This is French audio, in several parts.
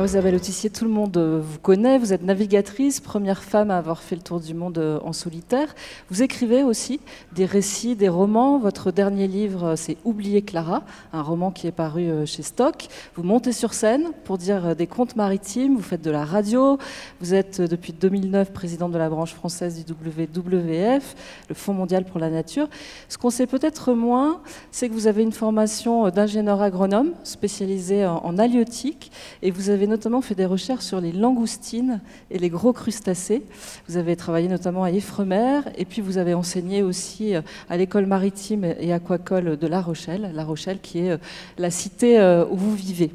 Isabelle Autissier, tout le monde vous connaît. Vous êtes navigatrice, première femme à avoir fait le tour du monde en solitaire. Vous écrivez aussi des récits, des romans. Votre dernier livre, c'est Oublier Clara, un roman qui est paru chez Stock. Vous montez sur scène pour dire des contes maritimes. Vous faites de la radio. Vous êtes depuis 2009 présidente de la branche française du WWF, le Fonds mondial pour la nature. Ce qu'on sait peut-être moins, c'est que vous avez une formation d'ingénieur agronome spécialisée en halieutique. Et vous avez notamment fait des recherches sur les langoustines et les gros crustacés. Vous avez travaillé notamment à Ifremer, et puis vous avez enseigné aussi à l'école maritime et aquacole de La Rochelle qui est la cité où vous vivez.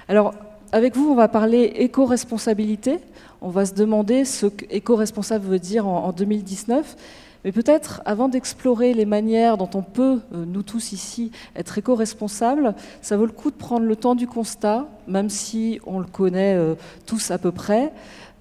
Alors, avec vous, on va parler éco-responsabilité. On va se demander ce qu'éco-responsable veut dire en 2019. Mais peut-être, avant d'explorer les manières dont on peut, nous tous ici, être éco-responsables, ça vaut le coup de prendre le temps du constat, même si on le connaît tous à peu près,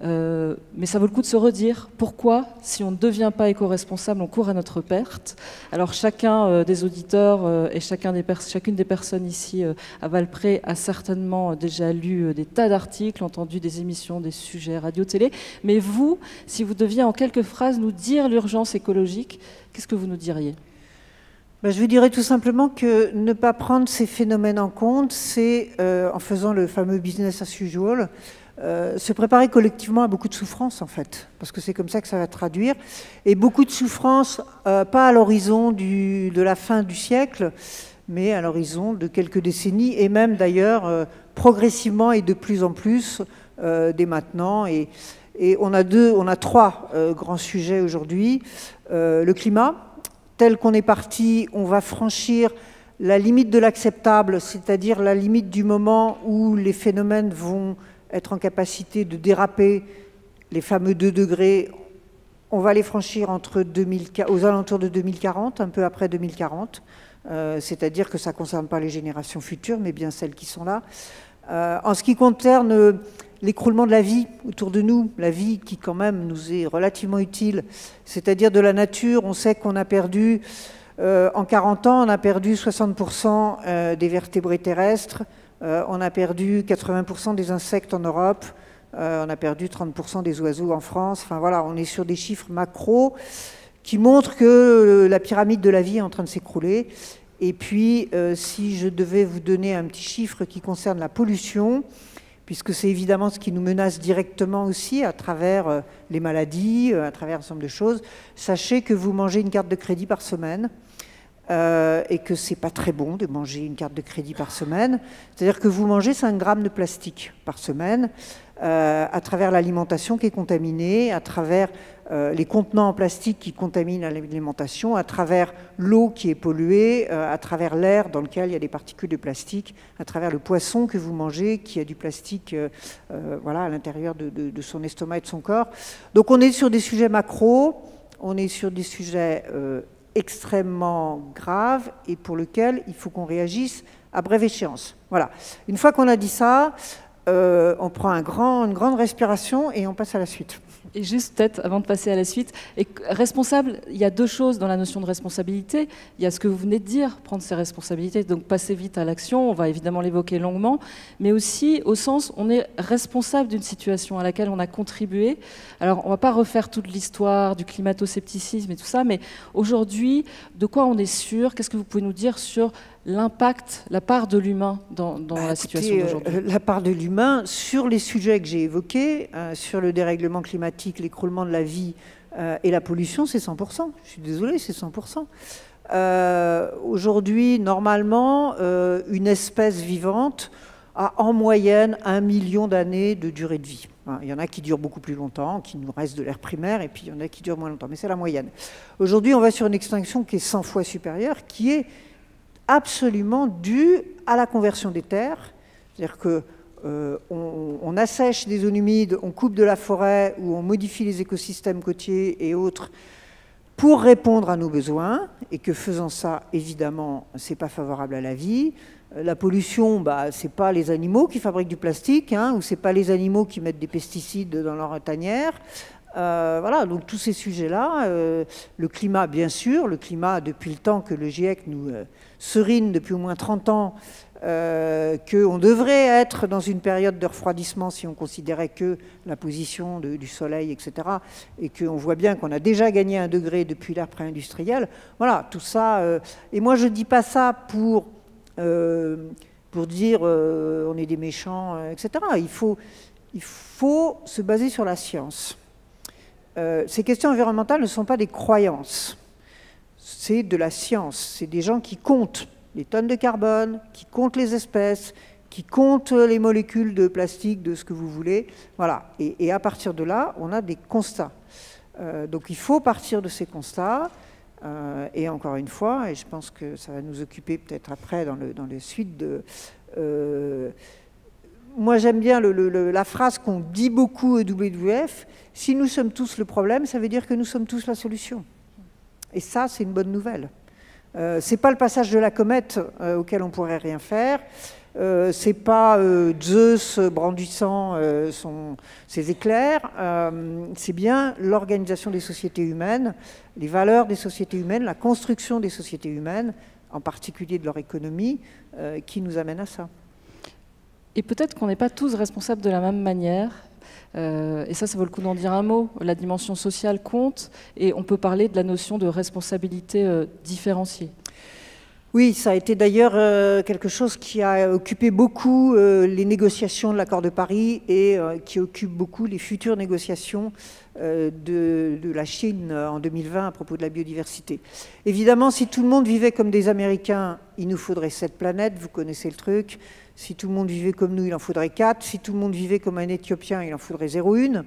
mais ça vaut le coup de se redire pourquoi, si on ne devient pas éco-responsable, on court à notre perte. Alors chacun des auditeurs et chacune des personnes ici à Valpré a certainement déjà lu des tas d'articles, entendu des émissions, des sujets radio-télé, mais vous, si vous deviez en quelques phrases nous dire l'urgence écologique, qu'est-ce que vous nous diriez ? Je vous dirais tout simplement que ne pas prendre ces phénomènes en compte, c'est, en faisant le fameux business as usual, se préparer collectivement à beaucoup de souffrance, en fait, parce que c'est comme ça que ça va traduire. Et beaucoup de souffrance, pas à l'horizon de la fin du siècle, mais à l'horizon de quelques décennies, et même d'ailleurs progressivement et de plus en plus dès maintenant. Et on a trois grands sujets aujourd'hui. Le climat, tel qu'on est parti, on va franchir la limite de l'acceptable, c'est-à-dire la limite du moment où les phénomènes vont être en capacité de déraper, les fameux 2 degrés, on va les franchir aux alentours de 2040, un peu après 2040, c'est-à-dire que ça ne concerne pas les générations futures, mais bien celles qui sont là. En ce qui concerne l'écroulement de la vie autour de nous, la vie qui quand même nous est relativement utile, c'est-à-dire de la nature, on sait qu'on a perdu, en 40 ans, on a perdu 60% des vertébrés terrestres, on a perdu 80% des insectes en Europe, on a perdu 30% des oiseaux en France. Enfin voilà, on est sur des chiffres macro qui montrent que la pyramide de la vie est en train de s'écrouler. Et puis, si je devais vous donner un petit chiffre qui concerne la pollution, puisque c'est évidemment ce qui nous menace directement aussi à travers les maladies, à travers un certain nombre de choses, sachez que vous mangez une carte de crédit par semaine. Et que c'est pas très bon de manger une carte de crédit par semaine. C'est-à-dire que vous mangez 5 grammes de plastique par semaine à travers l'alimentation qui est contaminée, à travers les contenants en plastique qui contaminent l'alimentation, à travers l'eau qui est polluée, à travers l'air dans lequel il y a des particules de plastique, à travers le poisson que vous mangez qui a du plastique voilà, à l'intérieur de son estomac et de son corps. Donc on est sur des sujets macro, on est sur des sujets extrêmement grave et pour lequel il faut qu'on réagisse à brève échéance. Voilà. Une fois qu'on a dit ça, on prend une grande respiration et on passe à la suite. Et juste peut-être, avant de passer à la suite, responsable, il y a 2 choses dans la notion de responsabilité. Il y a ce que vous venez de dire, prendre ses responsabilités, donc passer vite à l'action, on va évidemment l'évoquer longuement, mais aussi au sens, on est responsable d'une situation à laquelle on a contribué. Alors, on ne va pas refaire toute l'histoire du climato-scepticisme et tout ça, mais aujourd'hui, de quoi on est sûr? Qu'est-ce que vous pouvez nous dire sur l'impact, la part de l'humain dans la situation d'aujourd'hui? La part de l'humain, sur les sujets que j'ai évoqués, sur le dérèglement climatique, l'écroulement de la vie et la pollution, c'est 100%. Je suis désolée, c'est 100%. Aujourd'hui, normalement, une espèce vivante a en moyenne 1 million d'années de durée de vie. Il y en a qui durent beaucoup plus longtemps, qui nous restent de l'ère primaire, et puis il y en a qui durent moins longtemps, mais c'est la moyenne. Aujourd'hui, on va sur une extinction qui est 100 fois supérieure, qui est absolument due à la conversion des terres. C'est-à-dire qu'on assèche des zones humides, on coupe de la forêt ou on modifie les écosystèmes côtiers et autres pour répondre à nos besoins, et que faisant ça, évidemment, c'est pas favorable à la vie. La pollution, c'est pas les animaux qui fabriquent du plastique, ou c'est pas les animaux qui mettent des pesticides dans leur tanière. Voilà, donc tous ces sujets-là, le climat, bien sûr, le climat, depuis le temps que le GIEC nous serine depuis au moins 30 ans, qu'on devrait être dans une période de refroidissement si on considérait que la position du soleil, etc., et qu'on voit bien qu'on a déjà gagné 1 degré depuis l'ère pré-industrielle. Voilà, tout ça. Et moi, je ne dis pas ça pour dire on est des méchants, etc. Il faut se baser sur la science. Ces questions environnementales ne sont pas des croyances, c'est de la science. C'est des gens qui comptent les tonnes de carbone, qui comptent les espèces, qui comptent les molécules de plastique, de ce que vous voulez. Voilà. Et à partir de là, on a des constats. Donc il faut partir de ces constats. Et encore une fois, et je pense que ça va nous occuper peut-être après dans les suites de... moi, j'aime bien la phrase qu'on dit beaucoup au WWF, si nous sommes tous le problème, ça veut dire que nous sommes tous la solution. Et ça, c'est une bonne nouvelle. Ce n'est pas le passage de la comète auquel on ne pourrait rien faire. Ce n'est pas Zeus brandissant ses éclairs. C'est bien l'organisation des sociétés humaines, les valeurs des sociétés humaines, la construction des sociétés humaines, en particulier de leur économie, qui nous amène à ça. Et peut-être qu'on n'est pas tous responsables de la même manière. Et ça vaut le coup d'en dire un mot. La dimension sociale compte et on peut parler de la notion de responsabilité différenciée. Oui, ça a été d'ailleurs quelque chose qui a occupé beaucoup les négociations de l'accord de Paris et qui occupe beaucoup les futures négociations de la Chine en 2020 à propos de la biodiversité. Évidemment, si tout le monde vivait comme des Américains, il nous faudrait 7 planètes, vous connaissez le truc. Si tout le monde vivait comme nous, il en faudrait 4. Si tout le monde vivait comme un Éthiopien, il en faudrait 0,1.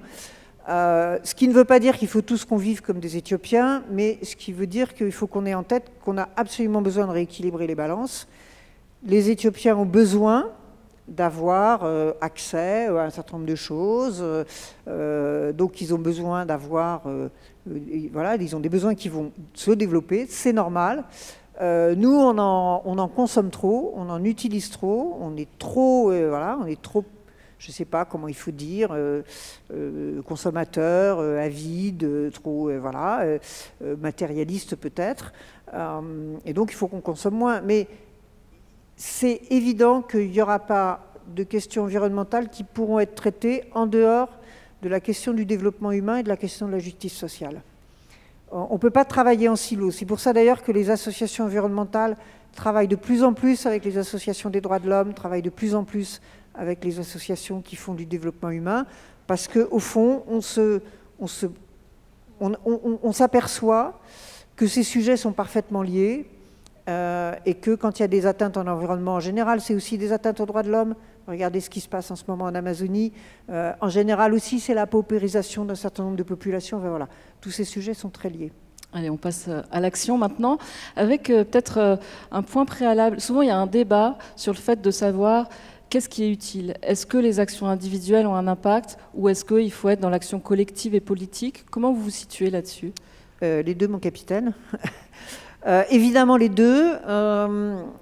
Ce qui ne veut pas dire qu'il faut tous qu'on vive comme des Éthiopiens, mais ce qui veut dire qu'il faut qu'on ait en tête qu'on a absolument besoin de rééquilibrer les balances. Les Éthiopiens ont besoin d'avoir accès à un certain nombre de choses, donc ils ont besoin d'avoir... voilà, ils ont des besoins qui vont se développer, c'est normal. Nous, on en consomme trop, on en utilise trop, on est trop... voilà, on est trop... je ne sais pas comment il faut dire, consommateur, avide, trop, voilà, matérialiste peut-être. Et donc, il faut qu'on consomme moins. Mais c'est évident qu'il n'y aura pas de questions environnementales qui pourront être traitées en dehors de la question du développement humain et de la question de la justice sociale. On ne peut pas travailler en silo. C'est pour ça d'ailleurs que les associations environnementales travaillent de plus en plus avec les associations des droits de l'homme, travaillent de plus en plus avec les associations qui font du développement humain, parce qu'au fond, on s'aperçoit que ces sujets sont parfaitement liés et que quand il y a des atteintes en environnement en général, c'est aussi des atteintes aux droits de l'homme. Regardez ce qui se passe en ce moment en Amazonie. En général aussi, c'est la paupérisation d'un certain nombre de populations. Enfin, voilà. Tous ces sujets sont très liés. Allez, on passe à l'action maintenant, avec peut-être un point préalable. Souvent, il y a un débat sur le fait de savoir qu'est-ce qui est utile. Est-ce que les actions individuelles ont un impact ou est-ce qu'il faut être dans l'action collective et politique? Comment vous vous situez là-dessus? Les deux, mon capitaine. Évidemment les deux.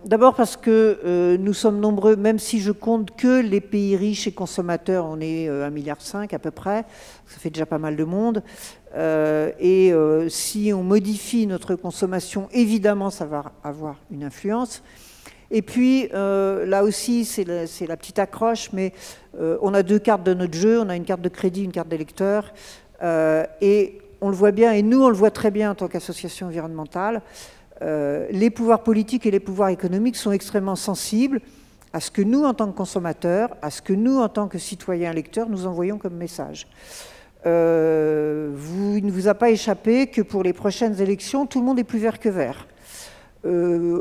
D'abord parce que nous sommes nombreux, même si je compte que les pays riches et consommateurs, on est 1,5 milliard à peu près, ça fait déjà pas mal de monde. Et si on modifie notre consommation, évidemment ça va avoir une influence. Et puis là aussi c'est la petite accroche, mais on a deux cartes de notre jeu, on a une carte de crédit, une carte d'électeur, et on le voit bien, et nous on le voit très bien en tant qu'association environnementale, les pouvoirs politiques et les pouvoirs économiques sont extrêmement sensibles à ce que nous en tant que consommateurs, à ce que nous en tant que citoyens lecteurs nous envoyons comme message. Il ne vous a pas échappé que pour les prochaines élections, tout le monde est plus vert que vert.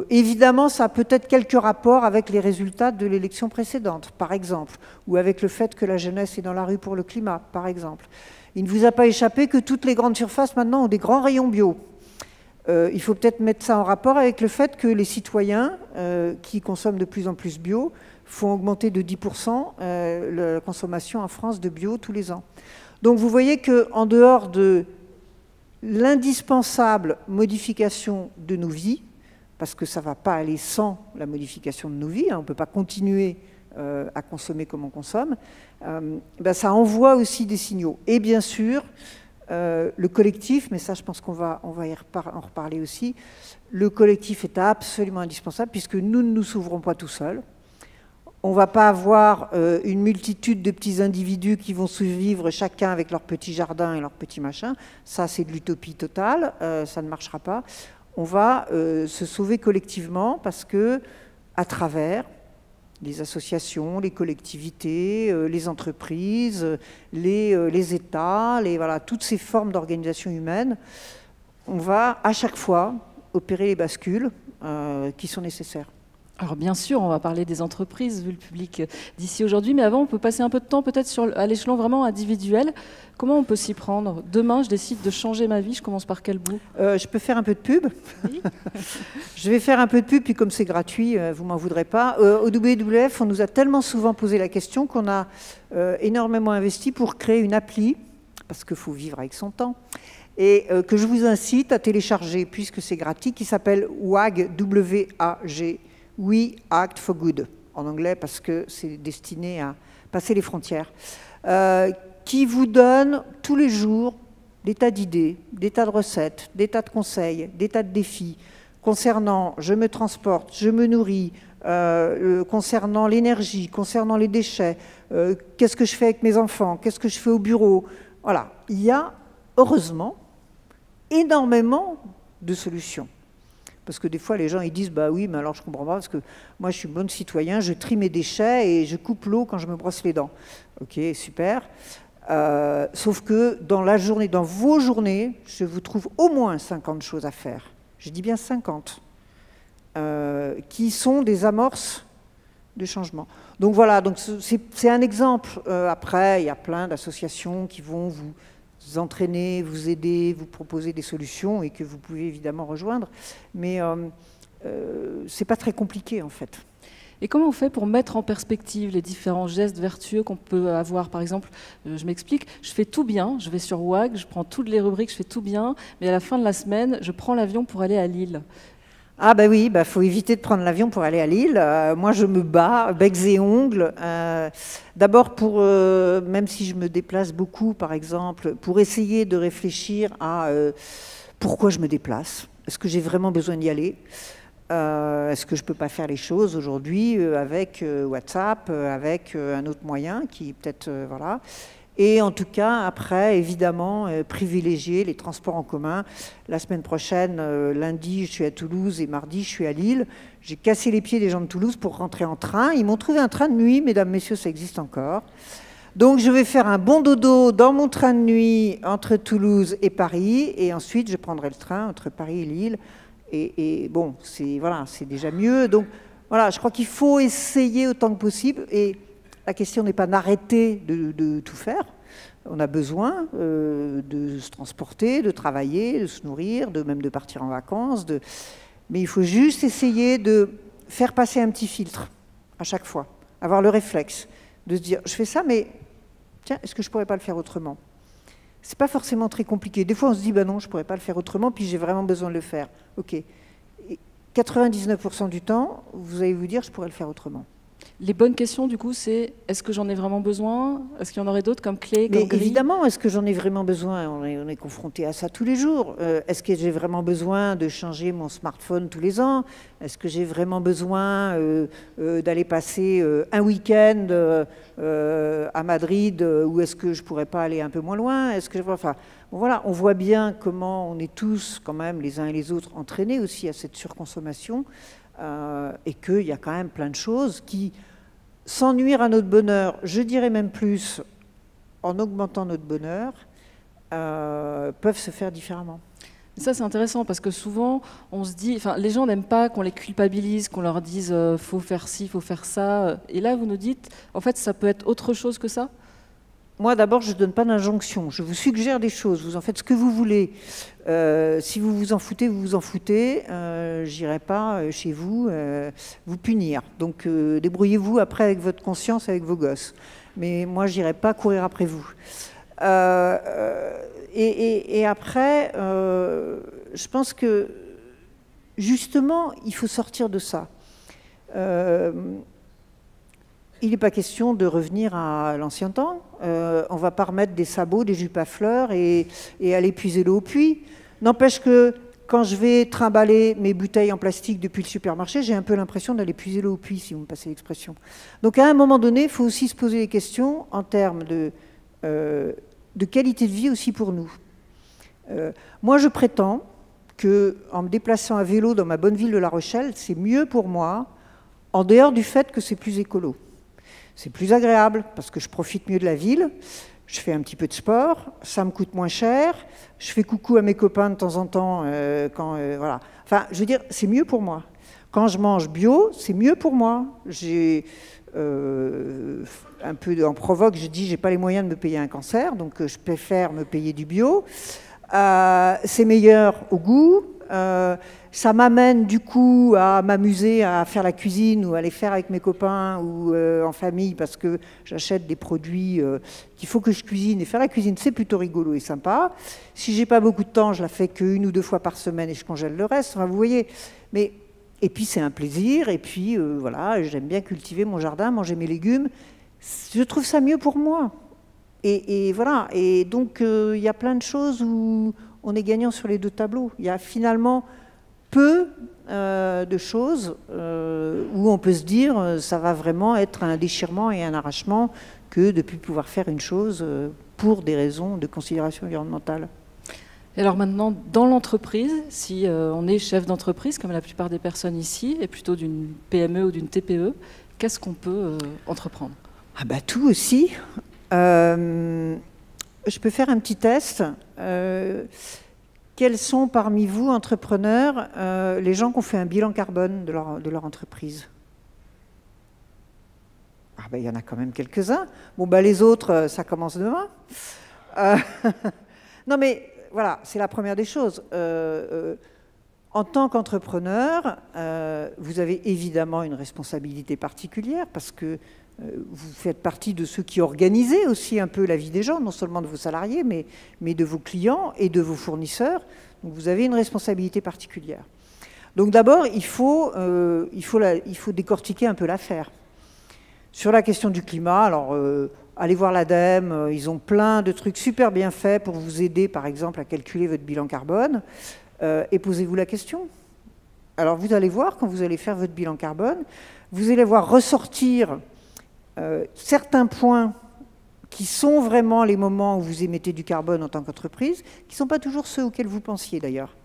Évidemment, ça a peut-être quelques rapports avec les résultats de l'élection précédente, par exemple, ou avec le fait que la jeunesse est dans la rue pour le climat, par exemple. Il ne vous a pas échappé que toutes les grandes surfaces maintenant ont des grands rayons bio. Il faut peut-être mettre ça en rapport avec le fait que les citoyens qui consomment de plus en plus bio font augmenter de 10% la consommation en France de bio tous les ans. Donc vous voyez qu'en dehors de l'indispensable modification de nos vies, parce que ça ne va pas aller sans la modification de nos vies, hein, on ne peut pas continuer à consommer comme on consomme, ben ça envoie aussi des signaux. Et bien sûr, Le collectif, mais ça je pense qu'on va en reparler aussi, le collectif est absolument indispensable puisque nous ne nous s'ouvrons pas tout seuls. On ne va pas avoir une multitude de petits individus qui vont survivre chacun avec leur petit jardin et leur petit machin. Ça, c'est de l'utopie totale, ça ne marchera pas. On va se sauver collectivement parce que, à travers les associations, les collectivités, les entreprises, les États, voilà, toutes ces formes d'organisation humaine, on va à chaque fois opérer les bascules qui sont nécessaires. Alors bien sûr, on va parler des entreprises, vu le public d'ici aujourd'hui, mais avant, on peut passer un peu de temps peut-être à l'échelon vraiment individuel. Comment on peut s'y prendre? Demain, je décide de changer ma vie, je commence par quel bout? Je peux faire un peu de pub. Oui. Je vais faire un peu de pub, puis comme c'est gratuit, vous m'en voudrez pas. Au WWF, on nous a tellement souvent posé la question qu'on a énormément investi pour créer une appli, parce qu'il faut vivre avec son temps, et que je vous incite à télécharger, puisque c'est gratuit, qui s'appelle WAG, W-A-G, We Act for Good, en anglais, parce que c'est destiné à passer les frontières, qui vous donne tous les jours des tas d'idées, des tas de recettes, des tas de conseils, des tas de défis concernant je me transporte, je me nourris, concernant l'énergie, concernant les déchets, qu'est-ce que je fais avec mes enfants, qu'est-ce que je fais au bureau. Voilà, il y a heureusement énormément de solutions. Parce que des fois, les gens ils disent « bah oui, mais alors je comprends pas, parce que moi je suis bon citoyen, je trie mes déchets et je coupe l'eau quand je me brosse les dents. » Ok, super. Sauf que dans la journée, dans vos journées, je vous trouve au moins 50 choses à faire. Je dis bien 50. Qui sont des amorces de changement. Donc voilà, c'est un exemple. Après, il y a plein d'associations qui vont vous entraîner, vous aider, vous proposer des solutions et que vous pouvez évidemment rejoindre. Mais c'est pas très compliqué en fait. Et comment on fait pour mettre en perspective les différents gestes vertueux qu'on peut avoir? Par exemple, je m'explique, je fais tout bien, je vais sur WAG, je prends toutes les rubriques, je fais tout bien, mais à la fin de la semaine, je prends l'avion pour aller à Lille. Ah bah oui, bah faut éviter de prendre l'avion pour aller à Lille. Moi, je me bats, becs et ongles. D'abord pour, même si je me déplace beaucoup, par exemple, pour essayer de réfléchir à pourquoi je me déplace. Est-ce que j'ai vraiment besoin d'y aller? Est-ce que je ne peux pas faire les choses aujourd'hui avec WhatsApp, avec un autre moyen qui peut-être, voilà. Et en tout cas, après, évidemment, privilégier les transports en commun. La semaine prochaine, lundi, je suis à Toulouse et mardi, je suis à Lille. J'ai cassé les pieds des gens de Toulouse pour rentrer en train. Ils m'ont trouvé un train de nuit, mesdames, messieurs, ça existe encore. Donc, je vais faire un bon dodo dans mon train de nuit entre Toulouse et Paris. Et ensuite, je prendrai le train entre Paris et Lille. Et bon, voilà, c'est déjà mieux. Donc, voilà, je crois qu'il faut essayer autant que possible. Et la question n'est pas d'arrêter de tout faire. On a besoin de se transporter, de travailler, de se nourrir, même de partir en vacances. Mais il faut juste essayer de faire passer un petit filtre à chaque fois. Avoir le réflexe de se dire, je fais ça, mais tiens, est-ce que je ne pourrais pas le faire autrement? C'est pas forcément très compliqué. Des fois, on se dit, bah non, je ne pourrais pas le faire autrement, puis j'ai vraiment besoin de le faire. OK. Et 99% du temps, vous allez vous dire, je pourrais le faire autrement. Les bonnes questions, du coup, c'est est-ce que j'en ai vraiment besoin? Est-ce qu'il y en aurait d'autres comme clés, comme grilles? Évidemment, est-ce que j'en ai vraiment besoin? On est confronté à ça tous les jours. Est-ce que j'ai vraiment besoin de changer mon smartphone tous les ans? Est-ce que j'ai vraiment besoin d'aller passer un week-end à Madrid ou est-ce que je ne pourrais pas aller un peu moins loin? Enfin, bon, voilà, on voit bien comment on est tous, quand même, les uns et les autres, entraînés aussi à cette surconsommation. Et qu'il y a quand même plein de choses qui, sans nuire à notre bonheur, je dirais même plus, en augmentant notre bonheur, peuvent se faire différemment. Ça, c'est intéressant parce que souvent, on se dit, enfin, les gens n'aiment pas qu'on les culpabilise, qu'on leur dise faut faire ci, faut faire ça. Et là, vous nous dites, en fait, ça peut être autre chose que ça? Moi, d'abord, je ne donne pas d'injonction. Je vous suggère des choses. Vous en faites ce que vous voulez. Si vous vous en foutez, vous vous en foutez. Je n'irai pas chez vous vous punir. Donc, débrouillez-vous après avec votre conscience, avec vos gosses. Mais moi, je n'irai pas courir après vous. Et après, je pense que, justement, il faut sortir de ça. Il n'est pas question de revenir à l'ancien temps. On ne va pas remettre des sabots, des jupes à fleurs et aller puiser l'eau au puits. N'empêche que quand je vais trimballer mes bouteilles en plastique depuis le supermarché, j'ai un peu l'impression d'aller puiser l'eau au puits, si vous me passez l'expression. Donc à un moment donné, il faut aussi se poser des questions en termes de qualité de vie aussi pour nous. Moi, je prétends qu'en me déplaçant à vélo dans ma bonne ville de La Rochelle, c'est mieux pour moi, en dehors du fait que c'est plus écolo. C'est plus agréable parce que je profite mieux de la ville, je fais un petit peu de sport, ça me coûte moins cher, je fais coucou à mes copains de temps en temps, voilà. Enfin, je veux dire, c'est mieux pour moi. Quand je mange bio, c'est mieux pour moi. J'ai un peu en provoque, je dis, j'ai pas les moyens de me payer un cancer, donc je préfère me payer du bio. C'est meilleur au goût. Ça m'amène du coup à m'amuser à faire la cuisine ou à aller faire avec mes copains ou en famille parce que j'achète des produits qu'il faut que je cuisine. Et faire la cuisine, c'est plutôt rigolo et sympa. Si j'ai pas beaucoup de temps, je la fais qu'une ou deux fois par semaine et je congèle le reste. Enfin, vous voyez. Et puis c'est un plaisir. Et puis voilà, j'aime bien cultiver mon jardin, manger mes légumes. Je trouve ça mieux pour moi. Et voilà. Et donc il y a plein de choses où on est gagnant sur les deux tableaux. Il y a finalement peu de choses où on peut se dire ça va vraiment être un déchirement et un arrachement que de ne plus pouvoir faire une chose pour des raisons de considération environnementale. Et alors maintenant, dans l'entreprise, si on est chef d'entreprise, comme la plupart des personnes ici, et plutôt d'une PME ou d'une TPE, qu'est-ce qu'on peut entreprendre? Ah bah tout aussi. Je peux faire un petit test. Quels sont parmi vous, entrepreneurs, les gens qui ont fait un bilan carbone de leur entreprise? Ah ben, il y en a quand même quelques-uns. Bon, ben, les autres, ça commence demain. Non, mais voilà, c'est la première des choses. En tant qu'entrepreneur, vous avez évidemment une responsabilité particulière parce que vous faites partie de ceux qui organisent aussi un peu la vie des gens, non seulement de vos salariés, mais de vos clients et de vos fournisseurs. Donc vous avez une responsabilité particulière. Donc d'abord, il faut décortiquer un peu l'affaire. Sur la question du climat, alors allez voir l'ADEME, ils ont plein de trucs super bien faits pour vous aider, par exemple, à calculer votre bilan carbone. Et posez-vous la question. Alors vous allez voir, quand vous allez faire votre bilan carbone, vous allez voir ressortir certains points qui sont vraiment les moments où vous émettez du carbone en tant qu'entreprise, qui ne sont pas toujours ceux auxquels vous pensiez d'ailleurs.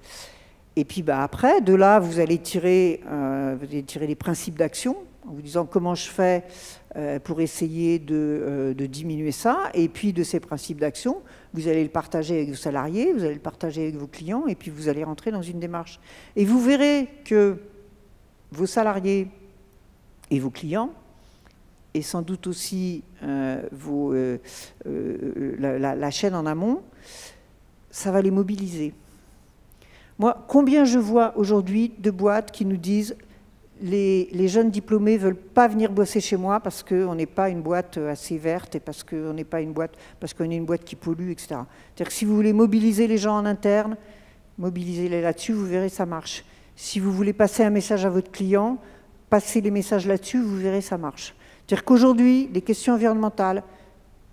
Et puis bah, après, de là, vous allez tirer des principes d'action, en vous disant comment je fais pour essayer de diminuer ça, et puis de ces principes d'action, vous allez le partager avec vos salariés, vous allez le partager avec vos clients, et puis vous allez rentrer dans une démarche. Et vous verrez que vos salariés et vos clients, et sans doute aussi la chaîne en amont, ça va les mobiliser. Moi, combien je vois aujourd'hui de boîtes qui nous disent les jeunes diplômés ne veulent pas venir bosser chez moi parce qu'on n'est pas une boîte assez verte et parce qu'on est une boîte qui pollue, etc. C'est-à-dire que si vous voulez mobiliser les gens en interne, mobilisez-les là-dessus, vous verrez, ça marche. Si vous voulez passer un message à votre client, passez les messages là-dessus, vous verrez, ça marche. C'est-à-dire qu'aujourd'hui, les questions environnementales,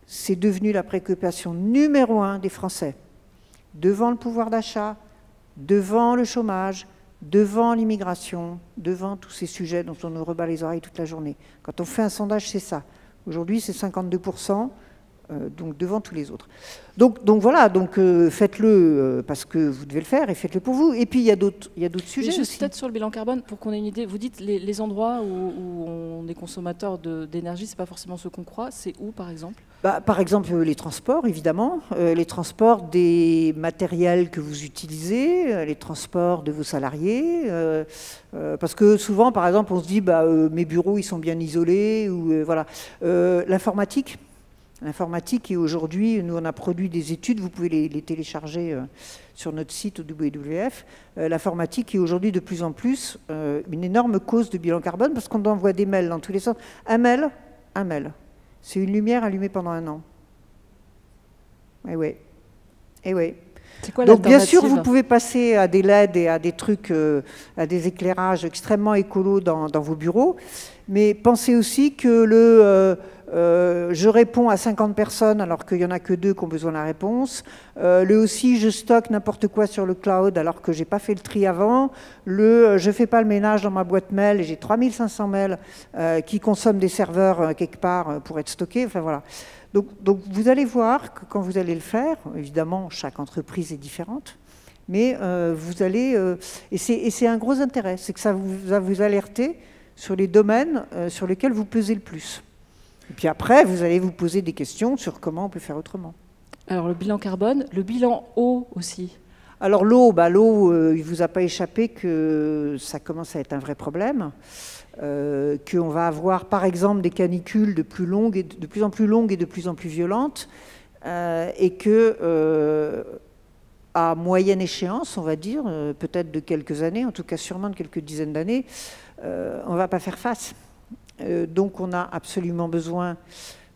c'est devenu la préoccupation numéro 1 des Français. Devant le pouvoir d'achat, devant le chômage, devant l'immigration, devant tous ces sujets dont on nous rebat les oreilles toute la journée. Quand on fait un sondage, c'est ça. Aujourd'hui, c'est 52%, donc devant tous les autres. Donc voilà, faites-le parce que vous devez le faire et faites-le pour vous. Et puis, il y a d'autres sujets juste aussi. Peut-être sur le bilan carbone, pour qu'on ait une idée, vous dites les endroits où on est consommateur d'énergie, ce n'est pas forcément ce qu'on croit. C'est où, par exemple? Par exemple, les transports, évidemment. Les transports des matériels que vous utilisez, les transports de vos salariés. Parce que souvent, par exemple, on se dit mes bureaux, ils sont bien isolés. Ou voilà. L'informatique. L'informatique, et aujourd'hui, nous, on a produit des études, vous pouvez les télécharger sur notre site au WWF. L'informatique est aujourd'hui de plus en plus une énorme cause de bilan carbone parce qu'on envoie des mails dans tous les sens. Un mail, c'est une lumière allumée pendant 1 an. Eh oui. C'est quoi Donc bien sûr, l'alternative? vous pouvez passer à des LED et à des trucs, à des éclairages extrêmement écolos dans vos bureaux, mais pensez aussi que je réponds à 50 personnes alors qu'il n'y en a que 2 qui ont besoin de la réponse. Aussi, je stocke n'importe quoi sur le cloud alors que je n'ai pas fait le tri avant. Je ne fais pas le ménage dans ma boîte mail et j'ai 3500 mails qui consomment des serveurs quelque part pour être stockés. Enfin voilà. Donc vous allez voir que quand vous allez le faire, évidemment chaque entreprise est différente, mais vous allez... et c'est un gros intérêt, c'est que ça va vous alerter sur les domaines sur lesquels vous pesez le plus. Et puis après, vous allez vous poser des questions sur comment on peut faire autrement. Alors le bilan carbone, le bilan eau aussi. Alors l'eau, il ne vous a pas échappé que ça commence à être un vrai problème. Qu'on va avoir par exemple des canicules de plus en plus longues et de plus en plus violentes, et que à moyenne échéance, on va dire, peut-être de quelques années, en tout cas sûrement de quelques dizaines d'années, on ne va pas faire face. Donc on a absolument besoin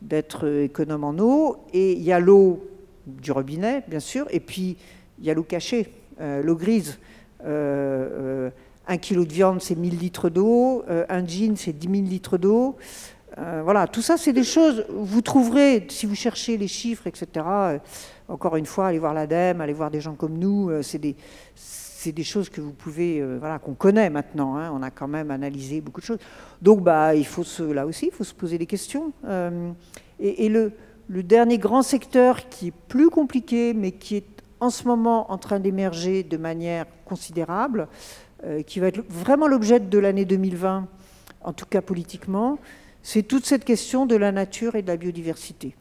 d'être économe en eau, et il y a l'eau du robinet, bien sûr, et puis il y a l'eau cachée, l'eau grise. 1 kilo de viande, c'est 1000 litres d'eau. Un jean, c'est 10 000 litres d'eau. Voilà, tout ça, c'est des choses, vous trouverez, si vous cherchez les chiffres, etc. Encore une fois, allez voir l'ADEME, allez voir des gens comme nous. C'est des choses que vous pouvez, voilà, qu'on connaît maintenant. Hein, on a quand même analysé beaucoup de choses. Donc, là aussi, il faut se poser des questions. Et le dernier grand secteur qui est plus compliqué, mais qui est en ce moment en train d'émerger de manière considérable, qui va être vraiment l'objet de l'année 2020, en tout cas politiquement, c'est toute cette question de la nature et de la biodiversité.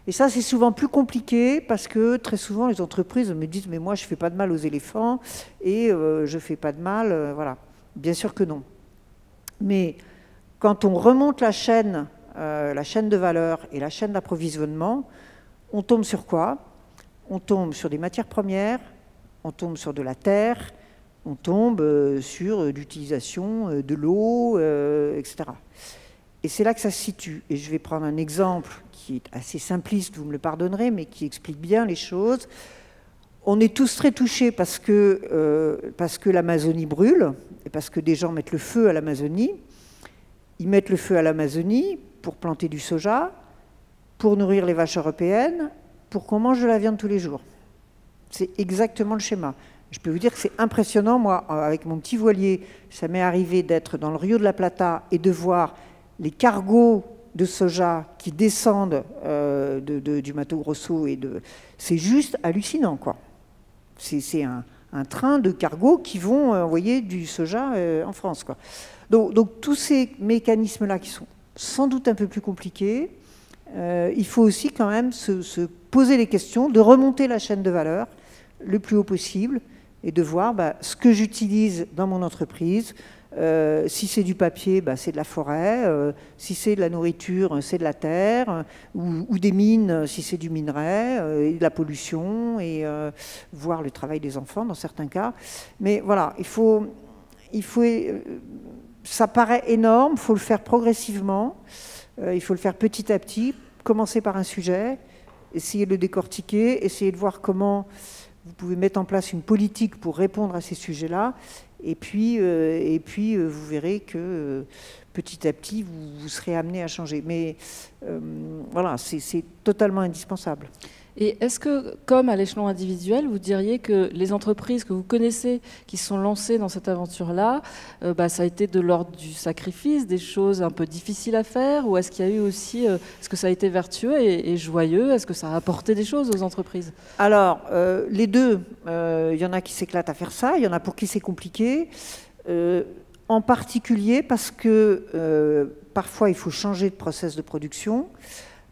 Et ça, c'est souvent plus compliqué parce que très souvent, les entreprises me disent « mais moi, je ne fais pas de mal aux éléphants et je ne fais pas de mal voilà. Bien sûr que non. Mais quand on remonte la chaîne de valeur et la chaîne d'approvisionnement, on tombe sur quoi? On tombe sur des matières premières, on tombe sur de la terre, on tombe sur l'utilisation de l'eau, etc. Et c'est là que ça se situe. Et je vais prendre un exemple qui est assez simpliste, vous me le pardonnerez, mais qui explique bien les choses. On est tous très touchés parce que l'Amazonie brûle, et parce que des gens mettent le feu à l'Amazonie. Ils mettent le feu à l'Amazonie pour planter du soja, pour nourrir les vaches européennes, pour qu'on mange de la viande tous les jours. C'est exactement le schéma. Je peux vous dire que c'est impressionnant. Moi, avec mon petit voilier, ça m'est arrivé d'être dans le Rio de la Plata et de voir les cargos de soja qui descendent du Mato Grosso. C'est juste hallucinant, quoi. C'est un train de cargos qui vont envoyer du soja en France, quoi. Donc tous ces mécanismes-là qui sont sans doute un peu plus compliqués, il faut aussi quand même se poser les questions, de remonter la chaîne de valeur le plus haut possible et de voir ce que j'utilise dans mon entreprise. Si c'est du papier, c'est de la forêt. Si c'est de la nourriture, c'est de la terre. Ou des mines, si c'est du minerai, et de la pollution, et voir le travail des enfants dans certains cas. Mais voilà, ça paraît énorme, il faut le faire progressivement, il faut le faire petit à petit, commencer par un sujet, essayer de le décortiquer, essayer de voir comment vous pouvez mettre en place une politique pour répondre à ces sujets-là, et puis vous verrez que petit à petit, vous serez amené à changer. Mais voilà, c'est totalement indispensable. Et est-ce que, comme à l'échelon individuel, vous diriez que les entreprises que vous connaissez qui se sont lancées dans cette aventure-là, ça a été de l'ordre du sacrifice, des choses un peu difficiles à faire, ou est-ce qu'il y a eu aussi, est-ce que ça a été vertueux et joyeux? Est-ce que ça a apporté des choses aux entreprises? Alors, les deux, il y en a qui s'éclatent à faire ça, il y en a pour qui c'est compliqué, en particulier parce que parfois il faut changer de process de production.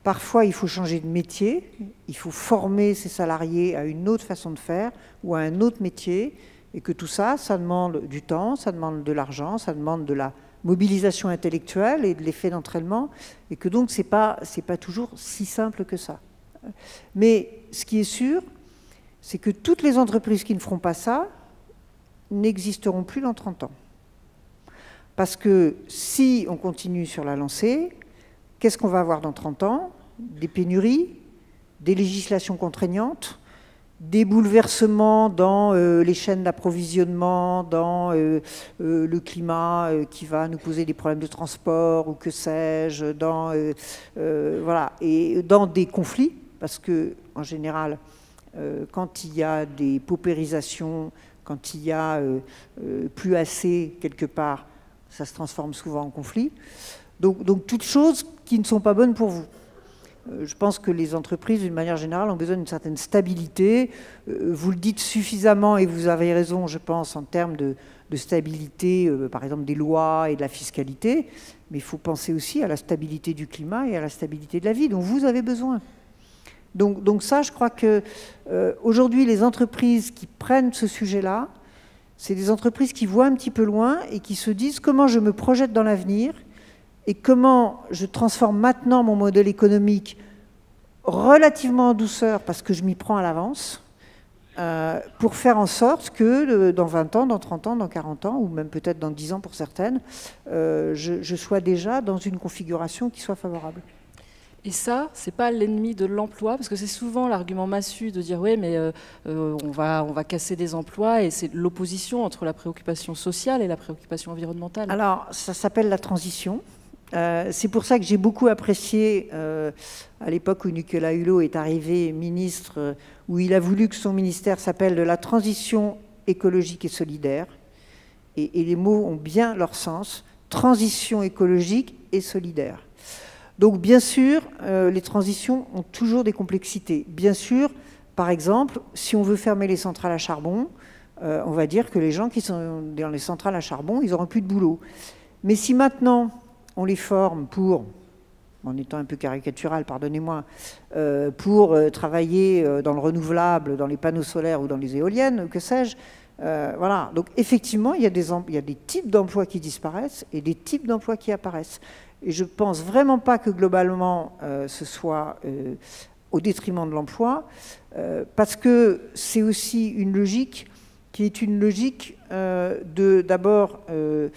Parfois, il faut changer de métier, il faut former ses salariés à une autre façon de faire ou à un autre métier, et que tout ça, ça demande du temps, ça demande de l'argent, ça demande de la mobilisation intellectuelle et de l'effet d'entraînement, et que donc, c'est pas toujours si simple que ça. Mais ce qui est sûr, c'est que toutes les entreprises qui ne feront pas ça n'existeront plus dans 30 ans. Parce que si on continue sur la lancée, qu'est-ce qu'on va avoir dans 30 ans? Des pénuries, des législations contraignantes, des bouleversements dans les chaînes d'approvisionnement, dans le climat qui va nous poser des problèmes de transport ou que sais-je, voilà, et dans des conflits, parce que en général, quand il y a des paupérisations, quand il y a plus assez quelque part, ça se transforme souvent en conflit. Donc toutes choses qui ne sont pas bonnes pour vous. Je pense que les entreprises, d'une manière générale, ont besoin d'une certaine stabilité. Vous le dites suffisamment, et vous avez raison, je pense, en termes de stabilité, par exemple des lois et de la fiscalité, mais il faut penser aussi à la stabilité du climat et à la stabilité de la vie dont vous avez besoin. Donc ça, je crois que aujourd'hui, les entreprises qui prennent ce sujet-là, c'est des entreprises qui voient un petit peu loin et qui se disent comment je me projette dans l'avenir et comment je transforme maintenant mon modèle économique relativement en douceur, parce que je m'y prends à l'avance, pour faire en sorte que dans 20 ans, dans 30 ans, dans 40 ans, ou même peut-être dans 10 ans pour certaines, je sois déjà dans une configuration qui soit favorable. Et ça, c'est pas l'ennemi de l'emploi, parce que c'est souvent l'argument massu de dire oui, mais on va casser des emplois, et c'est l'opposition entre la préoccupation sociale et la préoccupation environnementale. Alors, ça s'appelle la transition. C'est pour ça que j'ai beaucoup apprécié, à l'époque où Nicolas Hulot est arrivé ministre, où il a voulu que son ministère s'appelle de la transition écologique et solidaire. Et les mots ont bien leur sens, transition écologique et solidaire. Donc bien sûr, les transitions ont toujours des complexités. Bien sûr, par exemple, si on veut fermer les centrales à charbon, on va dire que les gens qui sont dans les centrales à charbon, ils n'auront plus de boulot. Mais si maintenant on les forme pour, en étant un peu caricatural, pardonnez-moi, pour travailler dans le renouvelable, dans les panneaux solaires ou dans les éoliennes, que sais-je, voilà. Donc effectivement, il y a des types d'emplois qui disparaissent et des types d'emplois qui apparaissent. Et je ne pense vraiment pas que globalement ce soit au détriment de l'emploi, parce que c'est aussi une logique qui est une logique d'abord de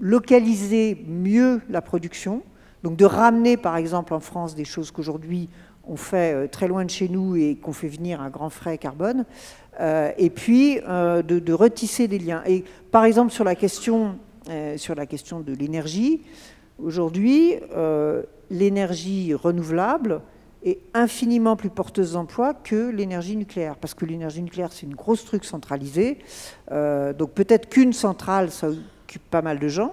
localiser mieux la production, donc de ramener par exemple en France des choses qu'aujourd'hui on fait très loin de chez nous et qu'on fait venir à grands frais carbone, et puis de retisser des liens. Et par exemple sur la question de l'énergie, aujourd'hui l'énergie renouvelable est infiniment plus porteuse d'emploi que l'énergie nucléaire. Parce que l'énergie nucléaire, c'est une grosse truc centralisée. Donc peut-être qu'une centrale, ça occupe pas mal de gens.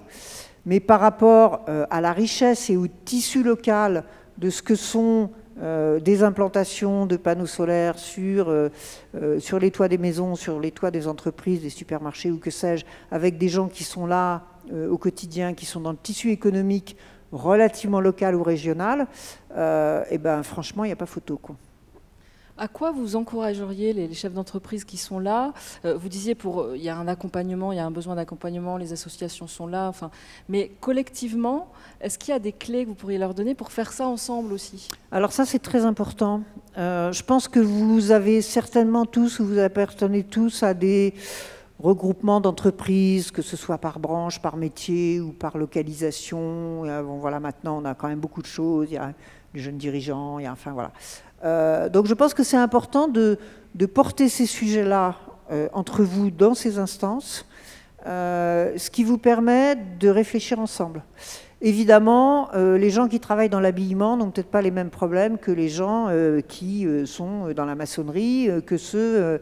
Mais par rapport à la richesse et au tissu local de ce que sont des implantations de panneaux solaires sur les toits des maisons, sur les toits des entreprises, des supermarchés ou que sais-je, avec des gens qui sont là au quotidien, qui sont dans le tissu économique relativement local ou régional, et ben franchement, il n'y a pas photo, quoi. À quoi vous encourageriez les chefs d'entreprise qui sont là? Vous disiez il y a un accompagnement, il y a un besoin d'accompagnement, les associations sont là, enfin, mais collectivement, est-ce qu'il y a des clés que vous pourriez leur donner pour faire ça ensemble aussi? Alors ça, c'est très important. Je pense que vous avez certainement tous, ou vous appartenez tous à des regroupements d'entreprises, que ce soit par branche, par métier ou par localisation. Bon, voilà, maintenant, on a quand même beaucoup de choses. Il y a les jeunes dirigeants, il y a, enfin voilà. Donc je pense que c'est important de porter ces sujets-là entre vous dans ces instances, ce qui vous permet de réfléchir ensemble. Évidemment, les gens qui travaillent dans l'habillement n'ont peut-être pas les mêmes problèmes que les gens qui sont dans la maçonnerie, que ceux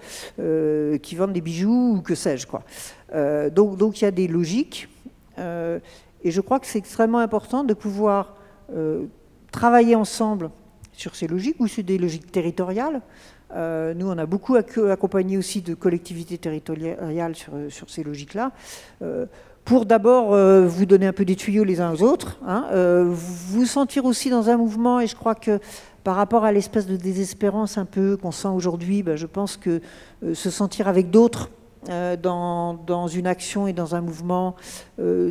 qui vendent des bijoux ou que sais-je, quoi. Donc il y a des logiques, et je crois que c'est extrêmement important de pouvoir travailler ensemble sur ces logiques ou sur des logiques territoriales. Nous, on a beaucoup accompagné aussi de collectivités territoriales sur ces logiques-là, pour d'abord vous donner un peu des tuyaux les uns aux autres, hein, vous sentir aussi dans un mouvement, et je crois que par rapport à l'espèce de désespérance un peu qu'on sent aujourd'hui, ben, je pense que se sentir avec d'autres dans une action et dans un mouvement,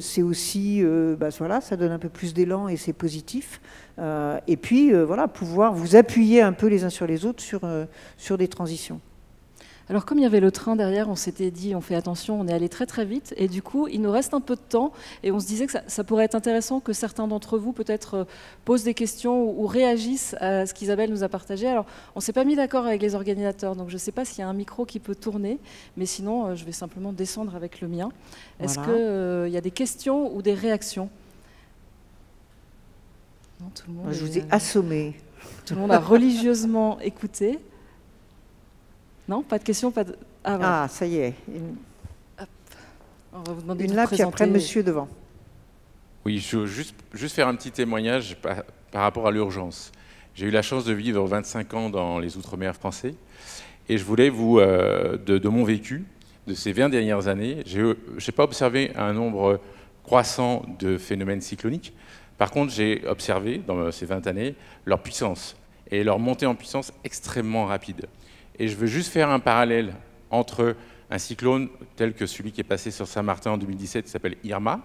c'est aussi, ben, voilà, ça donne un peu plus d'élan et c'est positif. Et puis, voilà, pouvoir vous appuyer un peu les uns sur les autres sur des transitions. Alors comme il y avait le train derrière, on s'était dit on fait attention, on est allé très très vite et du coup il nous reste un peu de temps et on se disait que ça pourrait être intéressant que certains d'entre vous peut-être posent des questions ou réagissent à ce qu'Isabelle nous a partagé. Alors on s'est pas mis d'accord avec les organisateurs, donc je ne sais pas s'il y a un micro qui peut tourner, mais sinon je vais simplement descendre avec le mien. Est-ce qu'il y a des questions ou des réactions? Non, tout le monde je vous ai assommé. Tout le monde a religieusement écouté. Non, pas de questions, pas de... voilà. Ça y est. On va vous demander une de là, vous puis après, présenter. monsieur devant. Oui, je veux juste faire un petit témoignage par rapport à l'urgence. J'ai eu la chance de vivre 25 ans dans les Outre-mer français et je voulais vous, de mon vécu, de ces 20 dernières années, je n'ai pas observé un nombre croissant de phénomènes cycloniques. Par contre, j'ai observé dans ces 20 années leur puissance et leur montée en puissance extrêmement rapide. Et je veux juste faire un parallèle entre un cyclone tel que celui qui est passé sur Saint-Martin en 2017, qui s'appelle Irma,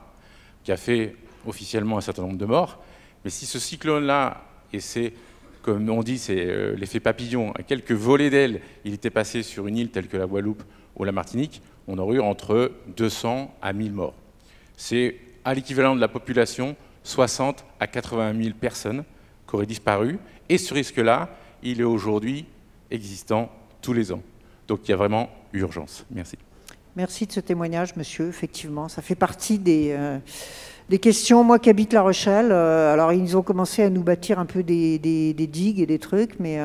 qui a fait officiellement un certain nombre de morts. Mais si ce cyclone-là, et c'est, comme on dit, c'est l'effet papillon, à quelques volées d'ailes, il était passé sur une île telle que la Guadeloupe ou la Martinique, on aurait eu entre 200 à 1000 morts. C'est à l'équivalent de la population, 60 à 80 000 personnes qui auraient disparu. Et ce risque-là, il est aujourd'hui existant tous les ans. Donc il y a vraiment urgence. Merci. Merci de ce témoignage, monsieur. Effectivement, ça fait partie des questions. Moi qui habite La Rochelle, alors ils ont commencé à nous bâtir un peu des digues et des trucs, mais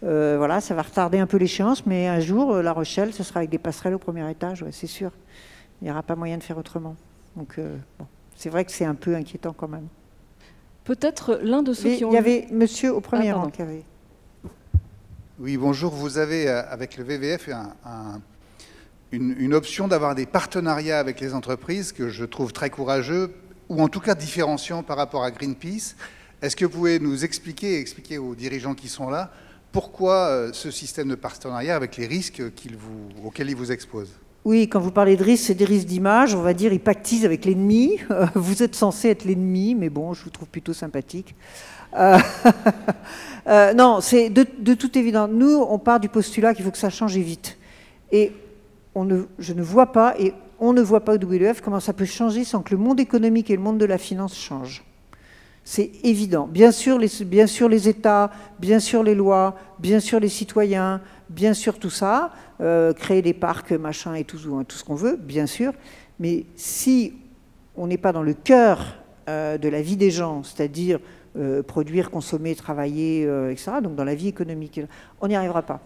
voilà, ça va retarder un peu l'échéance. Mais un jour, La Rochelle, ce sera avec des passerelles au premier étage, ouais, c'est sûr. Il n'y aura pas moyen de faire autrement. Donc bon, c'est vrai que c'est un peu inquiétant quand même. Peut-être l'un de ceux qui ont... Il y avait monsieur au premier rang qui avait... Oui, bonjour. Vous avez, avec le VVF, une option d'avoir des partenariats avec les entreprises que je trouve très courageux, ou en tout cas différenciant par rapport à Greenpeace. Est-ce que vous pouvez nous expliquer aux dirigeants qui sont là, pourquoi ce système de partenariat avec les risques auxquels ils vous exposent? Oui, quand vous parlez de risques, c'est des risques d'image. On va dire ils pactisent avec l'ennemi. Vous êtes censé être l'ennemi, mais bon, je vous trouve plutôt sympathique. Non, c'est de toute évidence. Nous, on part du postulat qu'il faut que ça change et vite. Et je ne vois pas, et on ne voit pas au WWF comment ça peut changer sans que le monde économique et le monde de la finance changent. C'est évident. Bien sûr les États, bien sûr les lois, bien sûr les citoyens, bien sûr tout ça, créer des parcs, machin et tout ce qu'on veut, bien sûr. Mais si on n'est pas dans le cœur de la vie des gens, c'est-à-dire produire, consommer, travailler, etc., donc dans la vie économique, on n'y arrivera pas.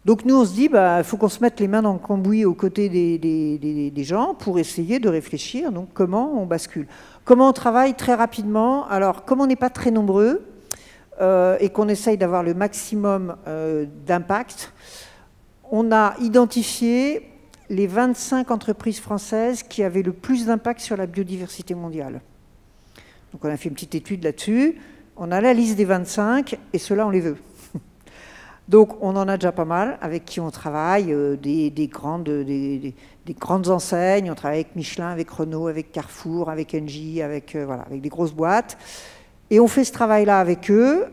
Donc nous, on se dit, il faut qu'on se mette les mains dans le cambouis aux côtés des gens pour essayer de réfléchir, donc comment on bascule. Comment on travaille très rapidement. Alors, comme on n'est pas très nombreux et qu'on essaye d'avoir le maximum d'impact, on a identifié les 25 entreprises françaises qui avaient le plus d'impact sur la biodiversité mondiale. Donc on a fait une petite étude là-dessus. On a la liste des 25 et ceux-là, on les veut. Donc on en a déjà pas mal avec qui on travaille, des grandes enseignes. On travaille avec Michelin, avec Renault, avec Carrefour, avec Engie, avec des grosses boîtes. Et on fait ce travail-là avec eux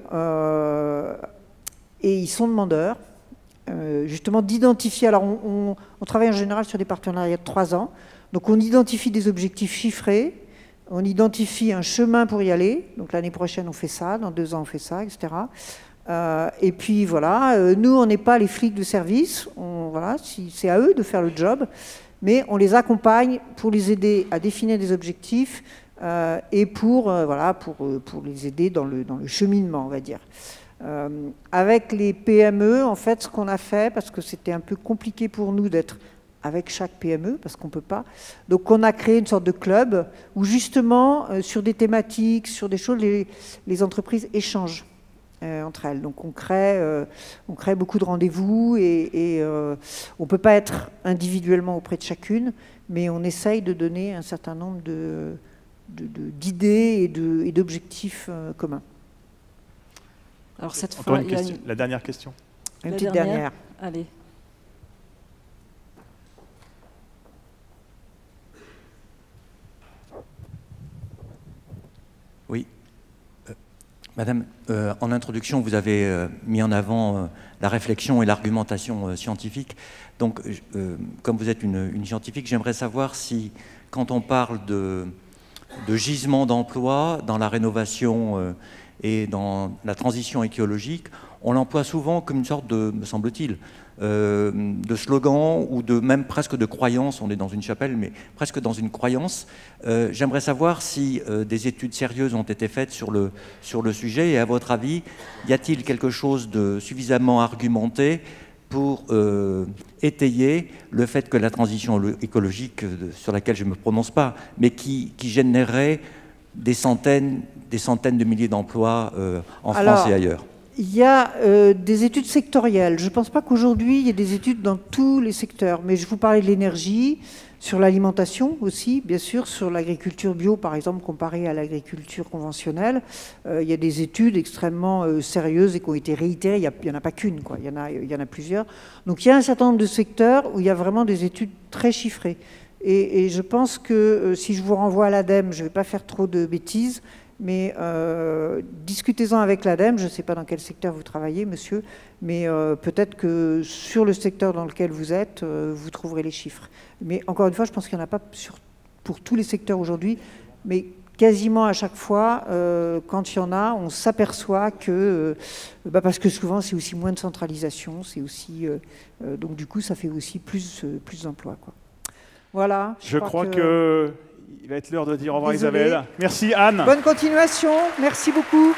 et ils sont demandeurs. Justement d'identifier, alors on travaille en général sur des partenariats de 3 ans, donc on identifie des objectifs chiffrés, on identifie un chemin pour y aller, donc l'année prochaine on fait ça, dans 2 ans on fait ça, etc. Et puis voilà, nous on n'est pas les flics de service, voilà, c'est à eux de faire le job, mais on les accompagne pour les aider à définir des objectifs et pour les aider dans le cheminement, on va dire. Avec les PME, en fait, ce qu'on a fait, parce que c'était un peu compliqué pour nous d'être avec chaque PME, parce qu'on ne peut pas, donc on a créé une sorte de club où justement, sur des thématiques, sur des choses, les entreprises échangent entre elles. Donc on crée beaucoup de rendez-vous et on ne peut pas être individuellement auprès de chacune, mais on essaye de donner un certain nombre d'idées et d'objectifs communs. Alors cette Encore fois, la dernière question. Une petite dernière. Allez. Oui. Madame, en introduction, vous avez mis en avant la réflexion et l'argumentation scientifique. Donc, comme vous êtes une scientifique, j'aimerais savoir si, quand on parle de gisement d'emploi dans la rénovation et dans la transition écologique, on l'emploie souvent comme une sorte de, me semble-t-il, de slogan ou de même presque de croyance. On est dans une chapelle, mais presque dans une croyance. J'aimerais savoir si des études sérieuses ont été faites sur le sujet, et à votre avis, y a-t-il quelque chose de suffisamment argumenté pour étayer le fait que la transition écologique, sur laquelle je ne me prononce pas, mais qui générerait des centaines de milliers d'emplois en France et ailleurs? Il y a des études sectorielles. Je ne pense pas qu'aujourd'hui, il y ait des études dans tous les secteurs. Mais je vous parlais de l'énergie, sur l'alimentation aussi, bien sûr, sur l'agriculture bio, par exemple, comparée à l'agriculture conventionnelle. Il y a des études extrêmement sérieuses et qui ont été réitérées. Il n'y en a pas qu'une, quoi. Il y en a plusieurs. Donc il y a un certain nombre de secteurs où il y a vraiment des études très chiffrées. Et je pense que si je vous renvoie à l'ADEME, je ne vais pas faire trop de bêtises, mais discutez-en avec l'ADEME. Je ne sais pas dans quel secteur vous travaillez, monsieur, mais peut-être que sur le secteur dans lequel vous êtes, vous trouverez les chiffres. Mais encore une fois, je pense qu'il n'y en a pas pour tous les secteurs aujourd'hui, mais quasiment à chaque fois, quand il y en a, on s'aperçoit que, parce que souvent c'est aussi moins de centralisation, c'est aussi, donc du coup ça fait aussi plus d'emplois, quoi. Voilà. Je crois que il va être l'heure de dire au revoir, Désolée. Isabelle. Merci Anne. Bonne continuation, merci beaucoup.